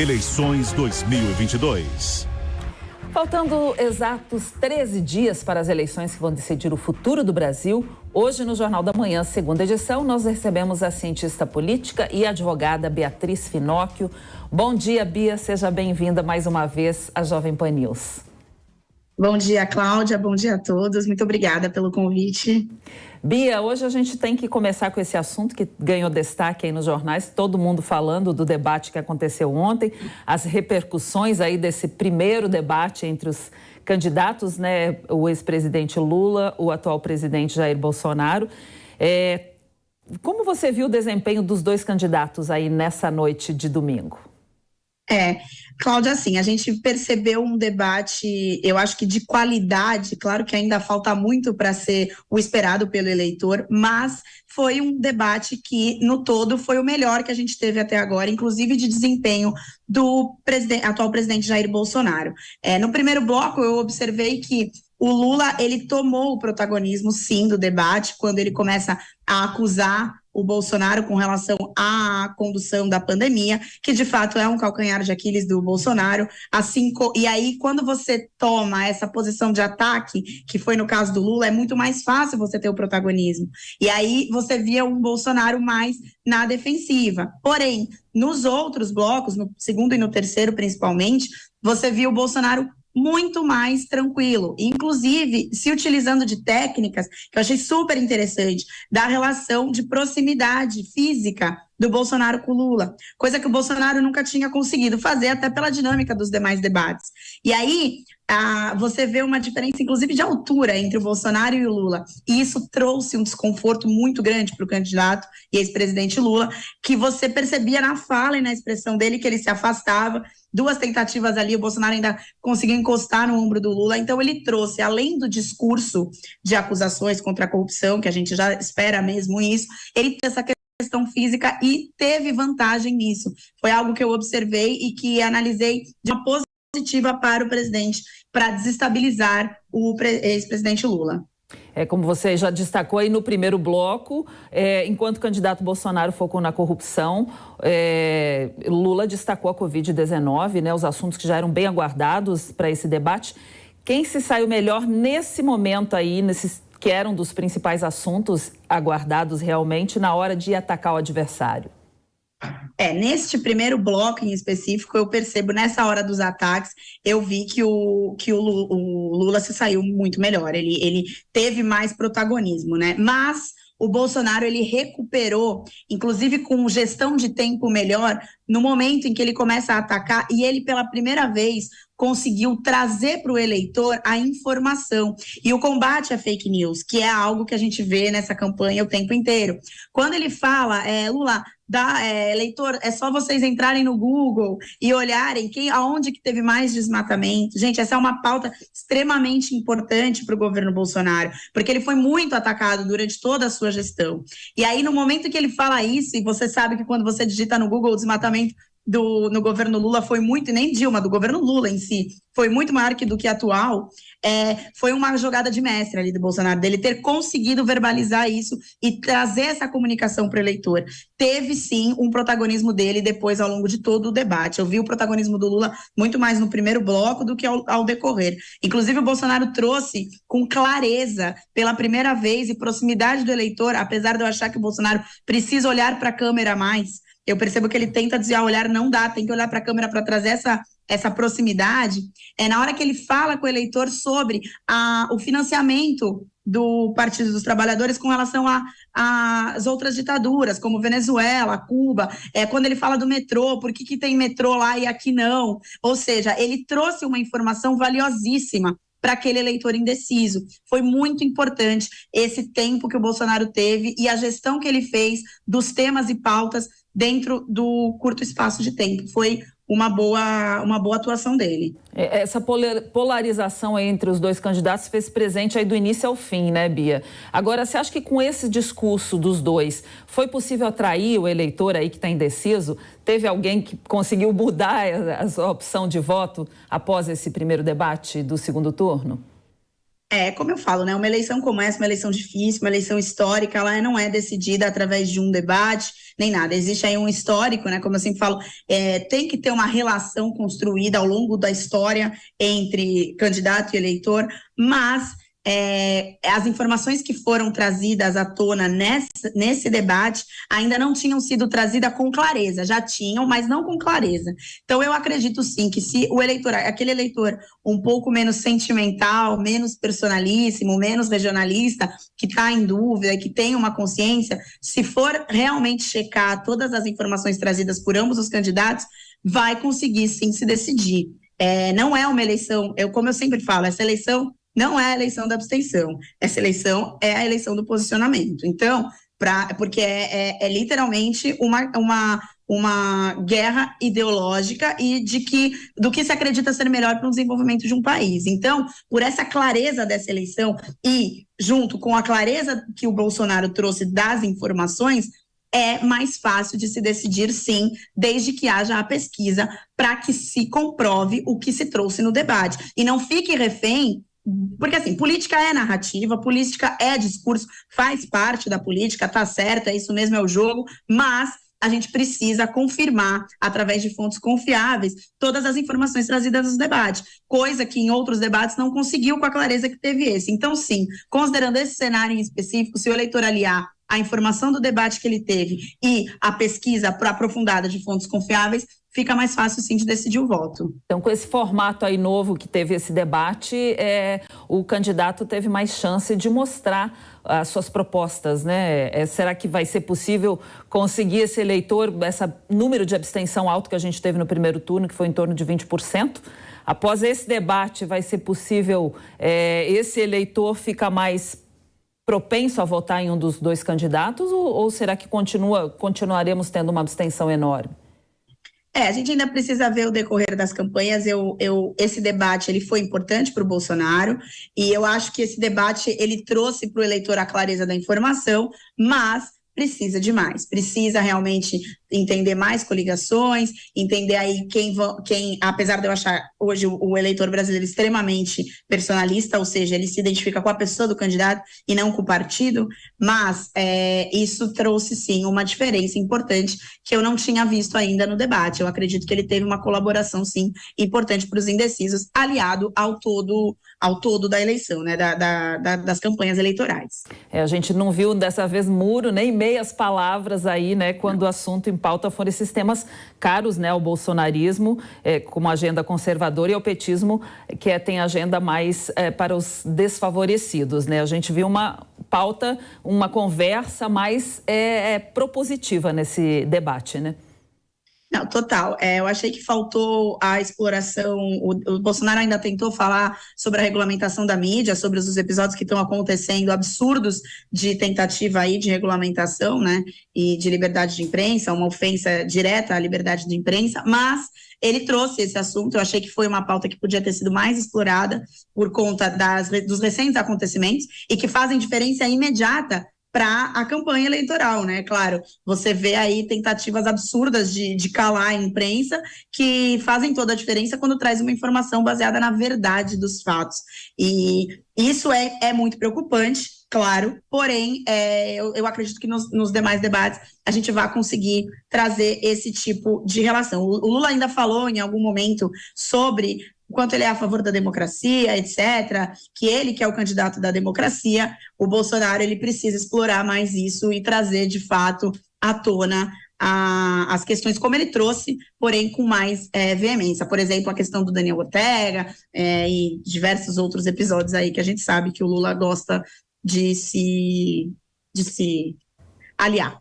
Eleições 2022. Faltando exatos 13 dias para as eleições que vão decidir o futuro do Brasil, hoje no Jornal da Manhã, segunda edição, nós recebemos a cientista política e advogada Beatriz Finocchio. Bom dia, Bia, seja bem-vinda mais uma vez à Jovem Pan News. Bom dia, Cláudia, bom dia a todos, muito obrigada pelo convite. Bia, hoje a gente tem que começar com esse assunto que ganhou destaque aí nos jornais, todo mundo falando do debate que aconteceu ontem, as repercussões aí desse primeiro debate entre os candidatos, né, o ex-presidente Lula, o atual presidente Jair Bolsonaro. Como você viu o desempenho dos dois candidatos aí nessa noite de domingo? Cláudia, assim, a gente percebeu um debate, eu acho que de qualidade, claro que ainda falta muito para ser o esperado pelo eleitor, mas foi um debate que, no todo, foi o melhor que a gente teve até agora, inclusive de desempenho do atual presidente Jair Bolsonaro. No primeiro bloco, eu observei que o Lula, ele tomou o protagonismo, sim, do debate, quando ele começa a acusar o Bolsonaro com relação à condução da pandemia, que de fato é um calcanhar de Aquiles do Bolsonaro, e aí quando você toma essa posição de ataque, que foi no caso do Lula, é muito mais fácil você ter o protagonismo, e aí você via um Bolsonaro mais na defensiva, porém, nos outros blocos, no segundo e no terceiro principalmente, você via o Bolsonaro muito mais tranquilo, inclusive se utilizando de técnicas que eu achei super interessante, da relação de proximidade física do Bolsonaro com o Lula, coisa que o Bolsonaro nunca tinha conseguido fazer, até pela dinâmica dos demais debates. E aí, você vê uma diferença, inclusive, de altura entre o Bolsonaro e o Lula, e isso trouxe um desconforto muito grande para o candidato e ex-presidente Lula, que você percebia na fala e na expressão dele que ele se afastava. Duas tentativas ali, o Bolsonaro ainda conseguiu encostar no ombro do Lula, então ele trouxe, além do discurso de acusações contra a corrupção, que a gente já espera mesmo isso, ele fez essa questão física e teve vantagem nisso. Foi algo que eu observei e que analisei de uma positiva para o presidente, para desestabilizar o ex-presidente Lula. Como você já destacou aí no primeiro bloco, enquanto o candidato Bolsonaro focou na corrupção, Lula destacou a Covid-19, né, os assuntos que já eram bem aguardados para esse debate. Quem se saiu melhor nesse momento aí, nesses que eram dos principais assuntos aguardados realmente na hora de atacar o adversário? Neste primeiro bloco em específico, eu percebo nessa hora dos ataques, eu vi que o Lula se saiu muito melhor, ele teve mais protagonismo, né? Mas o Bolsonaro, ele recuperou, inclusive com gestão de tempo melhor, no momento em que ele começa a atacar, e ele pela primeira vez conseguiu trazer para o eleitor a informação e o combate à fake news, que é algo que a gente vê nessa campanha o tempo inteiro. Quando ele fala, Lula, eleitor, é só vocês entrarem no Google e olharem aonde que teve mais desmatamento. Gente, essa é uma pauta extremamente importante para o governo Bolsonaro, porque ele foi muito atacado durante toda a sua gestão. E aí, no momento que ele fala isso, e você sabe que quando você digita no Google o desmatamento no governo Lula foi muito, nem Dilma, do governo Lula em si, foi muito maior do que atual, foi uma jogada de mestre ali do Bolsonaro, dele ter conseguido verbalizar isso e trazer essa comunicação para o eleitor. Teve, sim, um protagonismo dele depois, ao longo de todo o debate. Eu vi o protagonismo do Lula muito mais no primeiro bloco do que ao decorrer. Inclusive, o Bolsonaro trouxe com clareza, pela primeira vez, e proximidade do eleitor, apesar de eu achar que o Bolsonaro precisa olhar para a câmera mais. Eu percebo que ele tenta desviar o olhar, não dá, tem que olhar para a câmera para trazer essa proximidade. Na hora que ele fala com o eleitor sobre o financiamento do Partido dos Trabalhadores com relação às outras ditaduras, como Venezuela, Cuba, quando ele fala do metrô, por que tem metrô lá e aqui não? Ou seja, ele trouxe uma informação valiosíssima para aquele eleitor indeciso. Foi muito importante esse tempo que o Bolsonaro teve e a gestão que ele fez dos temas e pautas dentro do curto espaço de tempo. Foi uma boa atuação dele. Essa polarização entre os dois candidatos fez presente aí do início ao fim, né, Bia? Agora, você acha que com esse discurso dos dois foi possível atrair o eleitor aí que está indeciso? Teve alguém que conseguiu mudar a sua opção de voto após esse primeiro debate do segundo turno? Como eu falo, né? Uma eleição como essa, uma eleição difícil, uma eleição histórica, ela não é decidida através de um debate, nem nada. Existe aí um histórico, né? Como eu sempre falo, tem que ter uma relação construída ao longo da história entre candidato e eleitor, mas as informações que foram trazidas à tona nesse debate ainda não tinham sido trazidas com clareza, já tinham, mas não com clareza. Então, eu acredito sim que se o eleitor, aquele eleitor um pouco menos sentimental, menos personalíssimo, menos regionalista, que está em dúvida, que tem uma consciência, se for realmente checar todas as informações trazidas por ambos os candidatos, vai conseguir sim se decidir. Não é uma eleição, como eu sempre falo, essa eleição não é a eleição da abstenção, essa eleição é a eleição do posicionamento. Então, porque é literalmente uma guerra ideológica e do que se acredita ser melhor para o desenvolvimento de um país. Então, por essa clareza dessa eleição e junto com a clareza que o Bolsonaro trouxe das informações, é mais fácil de se decidir, sim, desde que haja a pesquisa para que se comprove o que se trouxe no debate. E não fique refém. Porque, assim, política é narrativa, política é discurso, faz parte da política, tá certo, é isso mesmo, é o jogo, mas a gente precisa confirmar, através de fontes confiáveis, todas as informações trazidas nos debates, coisa que em outros debates não conseguiu com a clareza que teve esse. Então, sim, considerando esse cenário em específico, se o eleitor aliar a informação do debate que ele teve e a pesquisa aprofundada de fontes confiáveis, fica mais fácil, sim, de decidir o voto. Então, com esse formato aí novo que teve esse debate, o candidato teve mais chance de mostrar as suas propostas, né? Será que vai ser possível conseguir esse eleitor, esse número de abstenção alto que a gente teve no primeiro turno, que foi em torno de 20%? Após esse debate, vai ser possível esse eleitor ficar mais propenso a votar em um dos dois candidatos ou será que continuaremos tendo uma abstenção enorme? A gente ainda precisa ver o decorrer das campanhas. Esse debate ele foi importante para o Bolsonaro e eu acho que esse debate ele trouxe para o eleitor a clareza da informação, mas precisa de mais, precisa realmente entender mais coligações, entender aí quem, apesar de eu achar hoje o eleitor brasileiro extremamente personalista, ou seja, ele se identifica com a pessoa do candidato e não com o partido, mas isso trouxe sim uma diferença importante que eu não tinha visto ainda no debate. Eu acredito que ele teve uma colaboração sim importante para os indecisos, aliado ao todo da eleição, né, das campanhas eleitorais. A gente não viu dessa vez muro, nem meias palavras aí, né, quando o assunto em pauta foram esses temas caros, né, ao bolsonarismo, como a agenda conservadora, e ao petismo, que tem agenda mais para os desfavorecidos, né? A gente viu uma pauta, uma conversa mais propositiva nesse debate, né? Não, total. Eu achei que faltou a exploração. O Bolsonaro ainda tentou falar sobre a regulamentação da mídia, sobre os episódios que estão acontecendo, absurdos de tentativa aí de regulamentação, né, e de liberdade de imprensa, uma ofensa direta à liberdade de imprensa, mas ele trouxe esse assunto. Eu achei que foi uma pauta que podia ter sido mais explorada por conta dos recentes acontecimentos e que fazem diferença imediata para a campanha eleitoral, né? Claro, você vê aí tentativas absurdas de calar a imprensa que fazem toda a diferença quando traz uma informação baseada na verdade dos fatos. E isso é muito preocupante, claro, porém, eu acredito que nos demais debates a gente vai conseguir trazer esse tipo de relação. O Lula ainda falou em algum momento sobre o quanto ele é a favor da democracia, etc., que ele que é o candidato da democracia. O Bolsonaro ele precisa explorar mais isso e trazer, de fato, à tona as questões como ele trouxe, porém com mais veemência. Por exemplo, a questão do Daniel Ortega e diversos outros episódios aí que a gente sabe que o Lula gosta de se aliar.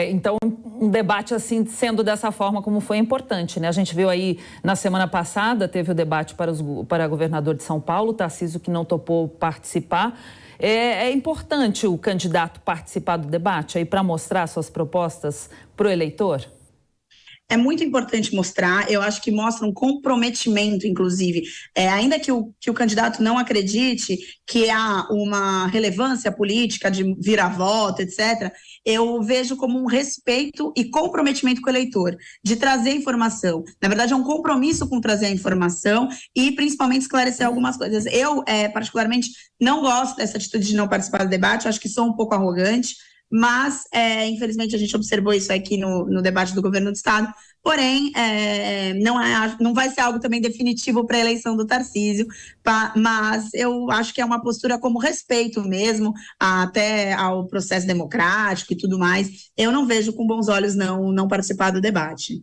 Então, um debate assim, sendo dessa forma como foi importante, né? A gente viu aí, na semana passada, teve o debate para governador de São Paulo, Tarcísio, que não topou participar. É importante o candidato participar do debate aí para mostrar suas propostas para o eleitor? é muito importante mostrar, eu acho que mostra um comprometimento, inclusive, ainda que o candidato não acredite que há uma relevância política de vir a voto, etc., eu vejo como um respeito e comprometimento com o eleitor, de trazer informação. Na verdade, é um compromisso com trazer a informação e, principalmente, esclarecer algumas coisas. Eu, particularmente, não gosto dessa atitude de não participar do debate, acho que sou um pouco arrogante, mas, infelizmente, a gente observou isso aqui no debate do governo do Estado, porém, não vai ser algo também definitivo para a eleição do Tarcísio, mas eu acho que é uma postura como respeito mesmo, até ao processo democrático e tudo mais. Eu não vejo com bons olhos não participar do debate.